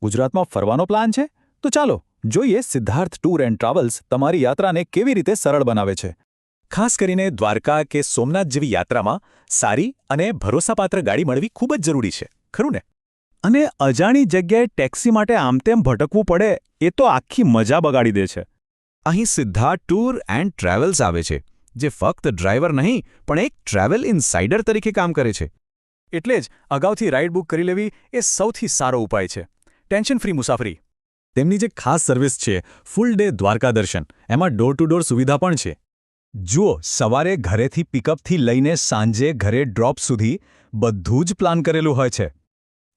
ગુજરાતમાં ફરવાનો પ્લાન છે? તો ચાલો જોઈએ સિદ્ધાર્થ ટૂર એન્ડ ટ્રાવેલ્સ તમારી યાત્રાને કેવી રીતે સરળ બનાવે છે. ખાસ કરીને દ્વારકા કે સોમનાથ જેવી યાત્રામાં સારી અને ભરોસાપાત્ર ગાડી મળવી ખૂબ જ જરૂરી છે, ખરું ને? અને અજાણી જગ્યાએ ટેક્સી માટે આમતેમ ભટકવું પડે એ તો આખી મજા બગાડી દે છે. અહીં સિદ્ધાર્થ ટૂર એન્ડ ટ્રાવેલ્સ આવે છે, જે ફક્ત ડ્રાઈવર નહીં પણ એક ટ્રાવેલ ઇનસાઇડર તરીકે કામ કરે છે. એટલે જ અગાઉથી રાઇડ બુક કરી લેવી એ સૌથી સારો ઉપાય છે. ટેન્શન ફ્રી મુસાફરી. તેમની જે ખાસ સર્વિસ છે ફૂલ ડે દ્વારકા દર્શન, એમાં ડોર ટુ ડોર સુવિધા પણ છે. જુઓ, સવારે ઘરેથી પિકઅપથી લઈને સાંજે ઘરે ડ્રોપ સુધી બધું જ પ્લાન કરેલું હોય છે.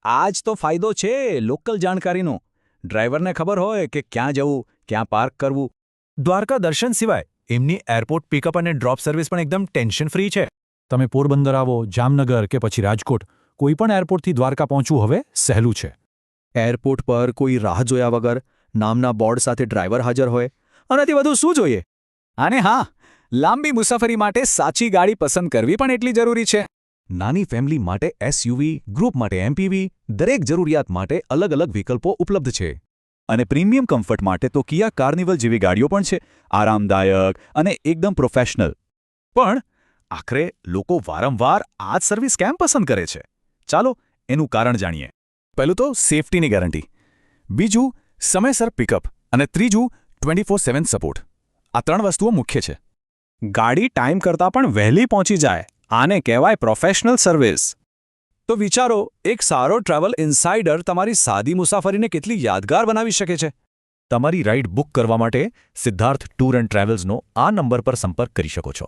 આ જ તો ફાયદો છે લોકલ જાણકારીનો. ડ્રાઈવરને ખબર હોય કે ક્યાં જવું, ક્યાં પાર્ક કરવું. દ્વારકા દર્શન સિવાય એમની એરપોર્ટ પિકઅપ અને ડ્રોપ સર્વિસ પણ એકદમ ટેન્શન ફ્રી છે. તમે પોરબંદર આવો, જામનગર કે પછી રાજકોટ, કોઈપણ એરપોર્ટથી દ્વારકા પહોંચવું હવે સહેલું છે. એરપોર્ટ પર કોઈ રાહ જોયા વગર નામના બોર્ડ સાથે ડ્રાઈવર હાજર હોય, આનાથી વધુ શું જોઈએ? અને હા, લાંબી મુસાફરી માટે સાચી ગાડી પસંદ કરવી પણ એટલી જરૂરી છે. નાની ફેમિલી માટે એસયુવી, ગ્રુપ માટે એમપીવી, દરેક જરૂરિયાત માટે અલગ અલગ વિકલ્પો ઉપલબ્ધ છે. અને પ્રીમિયમ કમ્ફર્ટ માટે તો કિયા કાર્નિવલ જેવી ગાડીઓ પણ છે, આરામદાયક અને એકદમ પ્રોફેશનલ. પણ આખરે લોકો વારંવાર આ જ સર્વિસ કેમ પસંદ કરે છે? ચાલો એનું કારણ જાણીએ. પહેલું તો સેફટીની ગેરંટી, બીજું સમયસર પિકઅપ અને ત્રીજું 24/7 સપોર્ટ. આ ત્રણ વસ્તુઓ મુખ્ય છે. ગાડી ટાઈમ કરતાં પણ વહેલી પહોંચી જાય, આને કહેવાય પ્રોફેશનલ સર્વિસ. તો વિચારો, એક સારો ટ્રાવેલ ઇનસાઇડર તમારી સાદી મુસાફરીને કેટલી યાદગાર બનાવી શકે છે. તમારી રાઇડ બુક કરવા માટે સિદ્ધાર્થ ટૂર એન્ડ ટ્રાવેલ્સનો આ નંબર પર સંપર્ક કરી શકો છો.